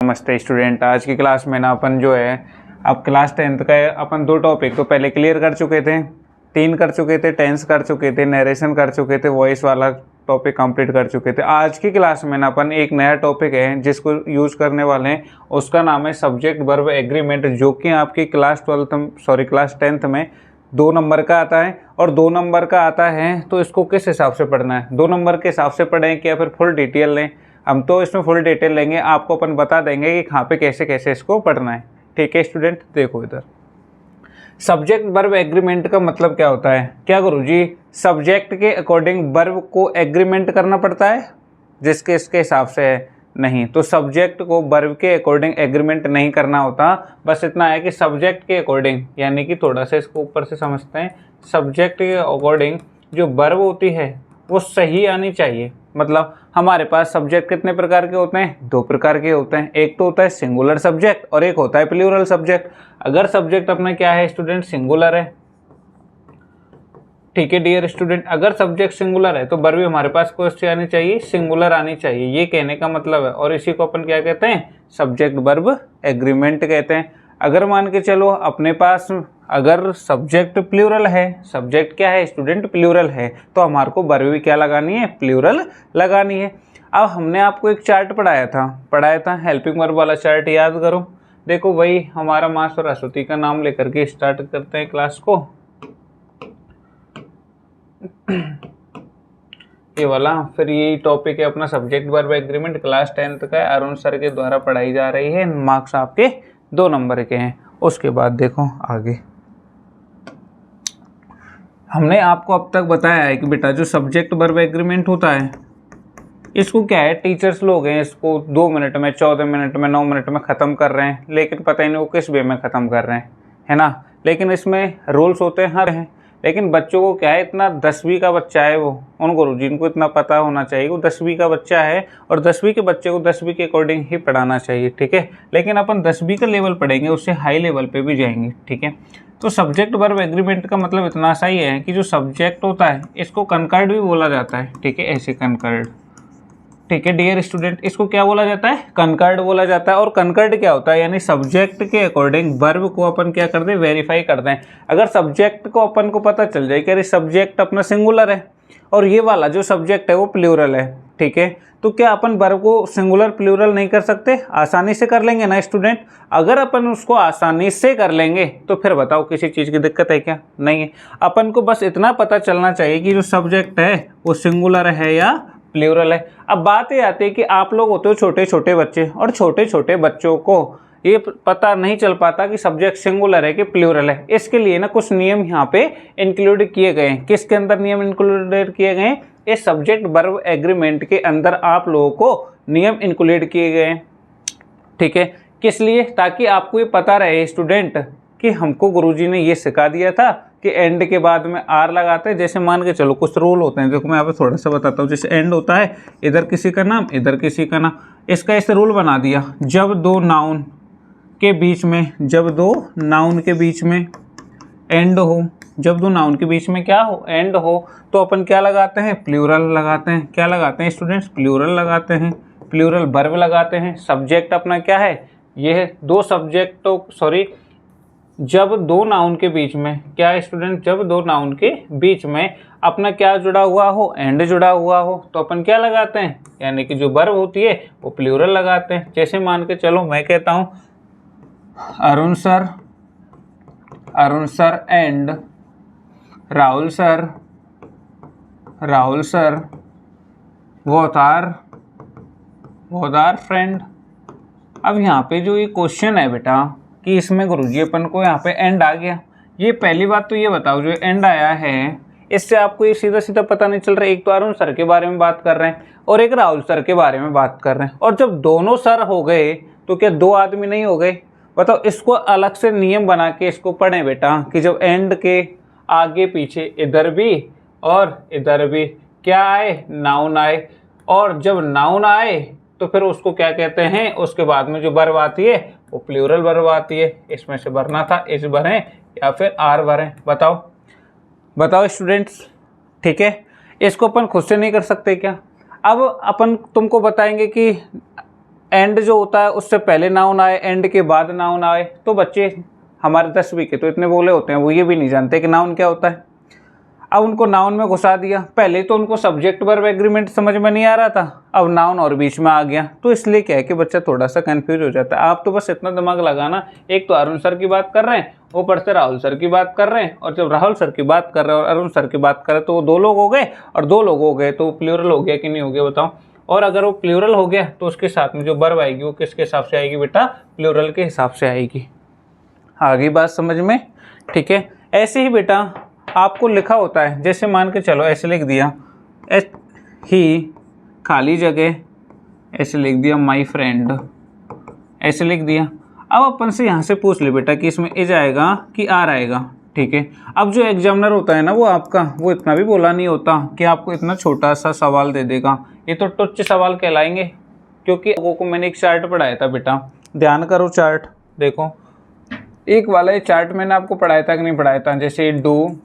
नमस्ते स्टूडेंट। आज की क्लास में ना अपन जो है अब क्लास 10th का अपन 2 टॉपिक तो पहले क्लियर कर चुके थे, 3 कर चुके थे, टेंस कर चुके थे, नरेशन कर चुके थे, वॉइस वाला टॉपिक कंप्लीट कर चुके थे। आज की क्लास में ना अपन एक नया टॉपिक है जिसको यूज़ करने वाले हैं, उसका नाम है सब्जेक्ट वर्ब एग्रीमेंट, जो कि आपकी क्लास 10th में 2 नंबर का आता है। और 2 नंबर का आता है तो इसको किस हिसाब से पढ़ना है, 2 नंबर के हिसाब से पढ़ें क्या फिर फुल डिटेल लें? हम तो इसमें फुल डिटेल लेंगे, आपको अपन बता देंगे कि कहाँ पे कैसे कैसे इसको पढ़ना है। ठीक है स्टूडेंट, देखो इधर सब्जेक्ट वर्ब एग्रीमेंट का मतलब क्या होता है? क्या गुरुजी, सब्जेक्ट के अकॉर्डिंग वर्ब को एग्रीमेंट करना पड़ता है जिसके इसके हिसाब से है? नहीं, तो सब्जेक्ट को वर्ब के अकॉर्डिंग एग्रीमेंट नहीं करना होता। बस इतना है कि सब्जेक्ट के अकॉर्डिंग, यानी कि थोड़ा सा इसको ऊपर से समझते हैं, सब्जेक्ट के अकॉर्डिंग जो वर्ब होती है वो सही आनी चाहिए। मतलब हमारे पास सब्जेक्ट कितने प्रकार के होते हैं? 2 प्रकार के होते हैं। एक तो होता है सिंगुलर सब्जेक्ट और एक होता है प्लूरल सब्जेक्ट। अगर सब्जेक्ट अपना क्या है स्टूडेंट, सिंगुलर है, ठीक है डियर स्टूडेंट, अगर सब्जेक्ट सिंगुलर है तो वर्ब हमारे पास कौन सी आनी चाहिए? सिंगुलर आनी चाहिए, ये कहने का मतलब है। और इसी को अपन क्या कहते हैं? सब्जेक्ट वर्ब एग्रीमेंट कहते हैं। अगर मान के चलो अपने पास अगर सब्जेक्ट प्लूरल है, सब्जेक्ट क्या है स्टूडेंट? प्लूरल है, तो हमारे को वर्ब भी क्या लगानी है? प्लूरल लगानी है। अब हमने आपको एक चार्ट पढ़ाया था हेल्पिंग वर्ब वाला चार्ट, याद करो। देखो वही हमारा माँ सरस्वती का नाम लेकर के स्टार्ट करते हैं क्लास को। ये वाला फिर यही टॉपिक है अपना subject verb agreement, class 10th का अरुण सर के द्वारा पढ़ाई जा रही है। मार्क्स आपके 2 नंबर के हैं। उसके बाद देखो आगे हमने आपको अब तक बताया है कि बेटा जो सब्जेक्ट वर्ब एग्रीमेंट होता है इसको क्या है, टीचर्स लोग हैं इसको 2 मिनट में, 14 मिनट में, 9 मिनट में ख़त्म कर रहे हैं, लेकिन पता ही नहीं वो किस वे में ख़त्म कर रहे हैं, है ना। लेकिन इसमें रूल्स होते हैं हर हैं, लेकिन बच्चों को क्या है, इतना 10वीं का बच्चा है वो, उन गुरुजी इनको इतना पता होना चाहिए वो 10वीं का बच्चा है और 10वीं के बच्चे को 10वीं के अकॉर्डिंग ही पढ़ाना चाहिए। ठीक है, लेकिन अपन 10वीं का लेवल पढ़ेंगे, उससे हाई लेवल पे भी जाएंगे। ठीक है, तो सब्जेक्ट वर्ब एग्रीमेंट का मतलब इतना सा ही है कि जो सब्जेक्ट होता है इसको कनकर्ड भी बोला जाता है। ठीक है, ऐसे कनकर्ड। ठीक है डियर स्टूडेंट, इसको क्या बोला जाता है? कनकर्ड बोला जाता है। और कनकर्ड क्या होता है? यानी सब्जेक्ट के अकॉर्डिंग वर्ब को अपन क्या कर दें? वेरीफाई कर दें। अगर सब्जेक्ट को अपन को पता चल जाए कि अरे सब्जेक्ट अपना सिंगुलर है और ये वाला जो सब्जेक्ट है वो प्लूरल है, ठीक है, तो क्या अपन वर्ब को सिंगुलर प्लूरल नहीं कर सकते? आसानी से कर लेंगे ना स्टूडेंट। अगर अपन उसको आसानी से कर लेंगे तो फिर बताओ किसी चीज़ की दिक्कत है क्या? नहीं है। अपन को बस इतना पता चलना चाहिए कि जो सब्जेक्ट है वो सिंगुलर है या प्लूरल है। अब बात ये आती है कि आप लोग होते हो छोटे छोटे बच्चे, और छोटे छोटे बच्चों को ये पता नहीं चल पाता कि सब्जेक्ट सिंगुलर है कि प्लूरल है। इसके लिए ना कुछ नियम यहाँ पे इंक्लूड किए गए हैं। किसके अंदर नियम इंक्लूडेड किए गए हैं? इस सब्जेक्ट वर्ब एग्रीमेंट के अंदर आप लोगों को नियम इंक्लूड किए गए हैं। ठीक है, किस लिए? ताकि आपको ये पता रहे स्टूडेंट कि हमको गुरुजी ने ये सिखा दिया था कि एंड के बाद में आर लगाते हैं। जैसे मान के चलो कुछ रूल होते हैं, देखो मैं यहाँ पे थोड़ा सा बताता हूँ। जैसे एंड होता है, इधर किसी का नाम, इधर किसी का नाम, इसका ऐसे रूल बना दिया, जब 2 नाउन के बीच में, जब 2 नाउन के बीच में एंड हो, जब 2 नाउन के बीच में क्या हो? एंड हो, तो अपन क्या लगाते हैं? प्लूरल लगाते हैं। क्या लगाते हैं स्टूडेंट्स? प्लूरल लगाते हैं, प्लूरल वर्ब लगाते हैं। सब्जेक्ट अपना क्या है? ये है 2 सब्जेक्टों, सॉरी, जब 2 नाउन के बीच में क्या है स्टूडेंट? जब 2 नाउन के बीच में अपना क्या जुड़ा हुआ हो? एंड जुड़ा हुआ हो, तो अपन क्या लगाते हैं? यानी कि जो वर्ब होती है वो प्लूरल लगाते हैं। जैसे मान के चलो मैं कहता हूँ Arun sir and Rahul sir both are friend. अब यहाँ पे जो ये क्वेश्चन है बेटा कि इसमें गुरुजी अपन को यहाँ पे एंड आ गया, ये पहली बात तो ये बताओ, जो एंड आया है इससे आपको ये सीधा सीधा पता नहीं चल रहा है, एक तो अरुण सर के बारे में बात कर रहे हैं और एक राहुल सर के बारे में बात कर रहे हैं। और जब दोनों सर हो गए तो क्या 2 आदमी नहीं हो गए? बताओ, इसको अलग से नियम बना के इसको पढ़ें बेटा कि जब एंड के आगे पीछे इधर भी और इधर भी क्या आए? नाउन आए। और जब नाउन आए तो फिर उसको क्या कहते हैं? उसके बाद में जो वर्ब आती है वो प्लूरल वर्ब आती है। इसमें से भरना था, इस भरें या फिर आर भरें? बताओ स्टूडेंट्स। ठीक है, इसको अपन खुद से नहीं कर सकते क्या? अब अपन तुमको बताएंगे कि एंड जो होता है उससे पहले नाउन आए, एंड के बाद नाउन आए। तो बच्चे हमारे 10वीं के तो इतने बोले होते हैं, वो ये भी नहीं जानते कि नाउन क्या होता है। अब उनको नाउन में घुसा दिया, पहले तो उनको सब्जेक्ट वर्ब एग्रीमेंट समझ में नहीं आ रहा था, अब नाउन और बीच में आ गया, तो इसलिए क्या है कि बच्चा थोड़ा सा कंफ्यूज हो जाता है। आप तो बस इतना दिमाग लगाना, एक तो अरुण सर की बात कर रहे हैं, ऊपर से राहुल सर की बात कर रहे हैं, और जब राहुल सर की बात कर रहे हैं और अरुण सर की बात कर रहे हैं तो वो 2 लोग हो गए, और 2 लोग हो गए तो प्लूरल हो गया कि नहीं हो गया बताओ। और अगर वो प्लूरल हो गया तो उसके साथ में जो वर्ब आएगी वो किसके हिसाब से आएगी बेटा, प्लूरल के हिसाब से आएगी। आगे बात समझ में, ठीक है। ऐसे ही बेटा आपको लिखा होता है, जैसे मान के चलो ऐसे लिख दिया ही खाली जगह, ऐसे लिख दिया माई फ्रेंड, ऐसे लिख दिया। अब अपन से यहाँ से पूछ ले बेटा कि इसमें इज आएगा कि आर आएगा, ठीक है। अब जो एग्जामिनर होता है ना वो आपका, वो इतना भी बोला नहीं होता कि आपको इतना छोटा सा सवाल दे देगा। ये तो टुच्च सवाल कहलाएंगे, क्योंकि लोगों को मैंने एक चार्ट पढ़ाया था बेटा, ध्यान करो चार्ट देखो। एक वाला ये चार्ट मैंने आपको पढ़ाया था कि नहीं पढ़ाया था, जैसे डू,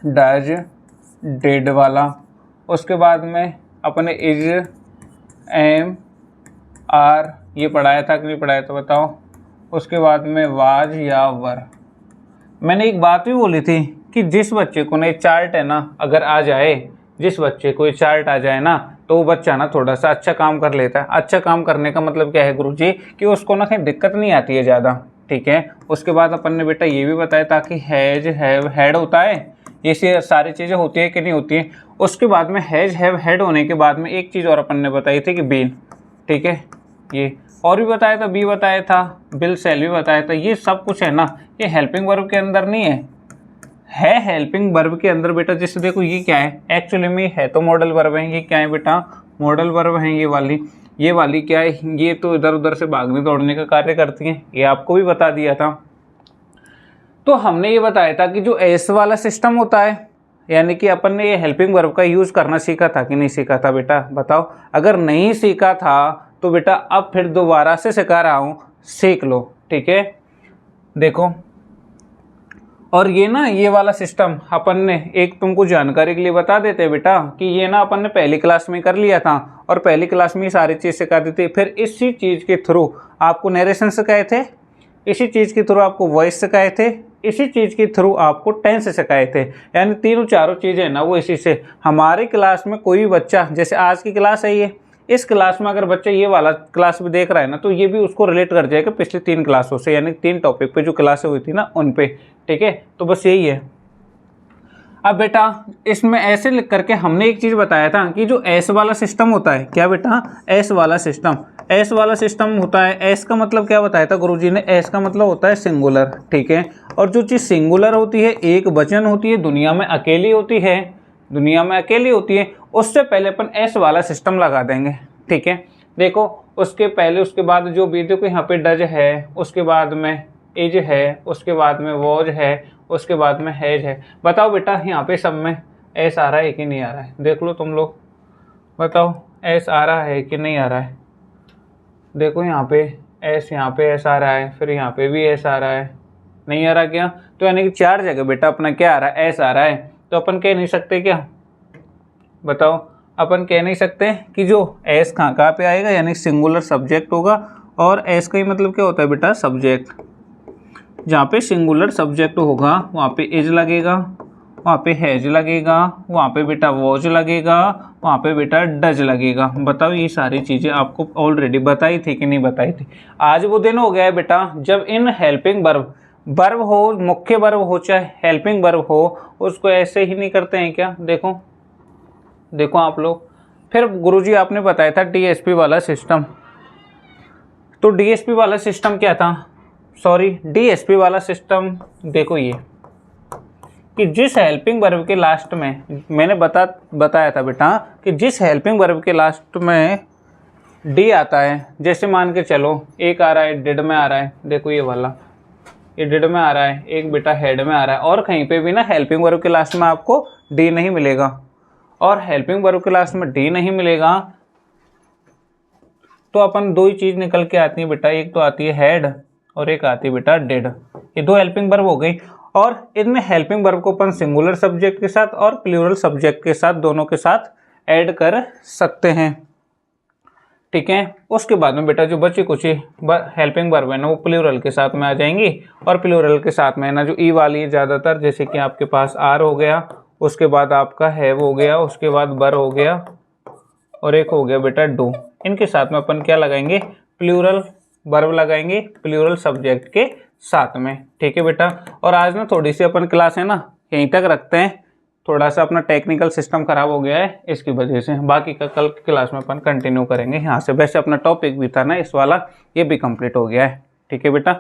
डज, डिड वाला, उसके बाद में अपने इज, एम, आर ये पढ़ाया था कि नहीं पढ़ाया था बताओ। उसके बाद में वाज या वर। मैंने एक बात भी बोली थी कि जिस बच्चे को ना चार्ट है ना अगर आ जाए, जिस बच्चे को ये चार्ट आ जाए ना तो वो बच्चा ना थोड़ा सा अच्छा काम कर लेता है। अच्छा काम करने का मतलब क्या है गुरुजी, कि उसको ना कहीं दिक्कत नहीं आती है ज़्यादा, ठीक है। उसके बाद अपन ने बेटा ये भी बताया था कि हैज, हैव, हैड होता है, ये सारी चीज़ें होती है कि नहीं होती है। उसके बाद में हैज, हैव, हैड होने के बाद में एक चीज़ और अपन ने बताई थी कि बीन, ठीक है। ये और भी बताया था, बी बताया था, बिल, सेल भी बताया था। ये सब कुछ है ना, ये हेल्पिंग वर्ब के अंदर नहीं है हेल्पिंग वर्ब के अंदर बेटा। जैसे देखो ये क्या है, एक्चुअली में है तो मॉडल वर्ब है। ये क्या है बेटा, मॉडल वर्ब है। ये वाली क्या है, ये तो इधर उधर से भागने दौड़ने का कार्य करती हैं, ये आपको भी बता दिया था। तो हमने ये बताया था कि जो एस वाला सिस्टम होता है, यानी कि अपन ने ये हेल्पिंग वर्ब का यूज़ करना सीखा था कि नहीं सीखा था बेटा बताओ। अगर नहीं सीखा था तो बेटा अब फिर दोबारा से सिखा रहा हूँ, सीख लो, ठीक है। देखो, और ये ना ये वाला सिस्टम अपन ने एक तुमको जानकारी के लिए बता देते बेटा कि ये ना अपन ने पहली क्लास में कर लिया था, और पहली क्लास में ये सारी चीज़ सिखा दी थी। फिर इसी चीज़ के थ्रू आपको नरेशन सिखाए थे, इसी चीज़ के थ्रू आपको वॉइस सिखाए थे, इसी चीज़ के थ्रू आपको टेंस सिखाए थे। यानी तीनों चारों चीज़ें ना वो इसी से। हमारी क्लास में कोई भी बच्चा, जैसे आज की क्लास है ये, इस क्लास में अगर बच्चा ये वाला क्लास भी देख रहा है ना तो ये भी उसको रिलेट कर जाएगा पिछली 3 क्लासों से, यानी 3 टॉपिक पे जो क्लासें हुई थी ना उन पे, ठीक है। तो बस यही है। अब बेटा इसमें ऐसे लिख करके हमने एक चीज़ बताया था कि जो एस वाला सिस्टम होता है, क्या बेटा, एस वाला सिस्टम होता है। एस का मतलब क्या बताया था गुरुजी ने, एस का मतलब होता है सिंगुलर, ठीक है। और जो चीज़ सिंगुलर होती है, एक वचन होती है, दुनिया में अकेली होती है, उससे पहले अपन एस वाला सिस्टम लगा देंगे, ठीक है। देखो उसके पहले उसके बाद जो भी, देखो यहाँ पे डज है, उसके बाद में इज है, उसके बाद में वॉज है, उसके बाद में हैज है। बताओ बेटा यहाँ पे सब में एस आ रहा है कि नहीं आ रहा है, देख लो तुम लोग, बताओ एस आ रहा है कि नहीं आ रहा है। देखो यहाँ पे एस आ रहा है, फिर यहाँ पे भी एस आ रहा है, नहीं आ रहा क्या। तो यानी कि 4 जगह बेटा अपना क्या आ रहा है, एस आ रहा है। तो अपन कह नहीं सकते क्या, बताओ, अपन कह नहीं सकते कि जो एस कहाँ पे आएगा, यानी सिंगुलर सब्जेक्ट होगा। और एस का ही मतलब क्या होता है बेटा, सब्जेक्ट। जहाँ पे सिंगुलर सब्जेक्ट होगा वहाँ पे इज लगेगा, वहाँ पे हैज लगेगा, वहाँ पे बेटा वॉज लगेगा, वहाँ पे बेटा डज लगेगा। बताओ ये सारी चीज़ें आपको ऑलरेडी बताई थी कि नहीं बताई थी। आज वो दिन हो गया है बेटा जब इन हेल्पिंग वर्ब हो, मुख्य वर्ब हो चाहे हेल्पिंग वर्ब हो, उसको ऐसे ही नहीं करते हैं क्या। देखो आप लोग, फिर गुरुजी आपने बताया था डीएसपी वाला सिस्टम। तो डीएसपी वाला सिस्टम क्या था, डीएसपी वाला सिस्टम देखो ये कि जिस हेल्पिंग वर्ब के लास्ट में, मैंने बताया था बेटा कि जिस हेल्पिंग वर्ब के लास्ट में डी आता है, जैसे मान के चलो एक आ रहा है डिड में आ रहा है, देखो ये वाला, ये डिड में आ रहा है, एक बेटा हेड में आ रहा है, और कहीं पे भी ना हेल्पिंग वर्ब के लास्ट में आपको डी नहीं मिलेगा, और हेल्पिंग वर्ब के लास्ट में डी नहीं मिलेगा, तो अपन 2 ही चीज़ निकल के आती है बेटा, एक तो आती है हेड और एक आती है बेटा डिड। ये 2 हेल्पिंग वर्ब हो गई, और इनमें हेल्पिंग वर्ब को अपन सिंगुलर सब्जेक्ट के साथ और प्लूरल सब्जेक्ट के साथ, दोनों के साथ ऐड कर सकते हैं, ठीक है। उसके बाद में बेटा जो बची कुछ हेल्पिंग वर्ब है ना वो प्लूरल के साथ में आ जाएंगी, और प्लूरल के साथ में ना जो ई वाली है ज़्यादातर, जैसे कि आपके पास आर हो गया, उसके बाद आपका हैव हो गया, उसके बाद बर हो गया, और एक हो गया बेटा डू। इनके साथ में अपन क्या लगाएंगे, प्लूरल वर्ब लगाएंगे प्लूरल सब्जेक्ट के साथ में। ठीक है बेटा। और आज ना थोड़ी सी अपन क्लास है ना यहीं तक रखते हैं, थोड़ा सा अपना टेक्निकल सिस्टम खराब हो गया है इसकी वजह से, बाकी का कल की क्लास में अपन कंटिन्यू करेंगे यहाँ से। वैसे अपना टॉपिक भी था ना इस वाला, ये भी कंप्लीट हो गया है। ठीक है बेटा।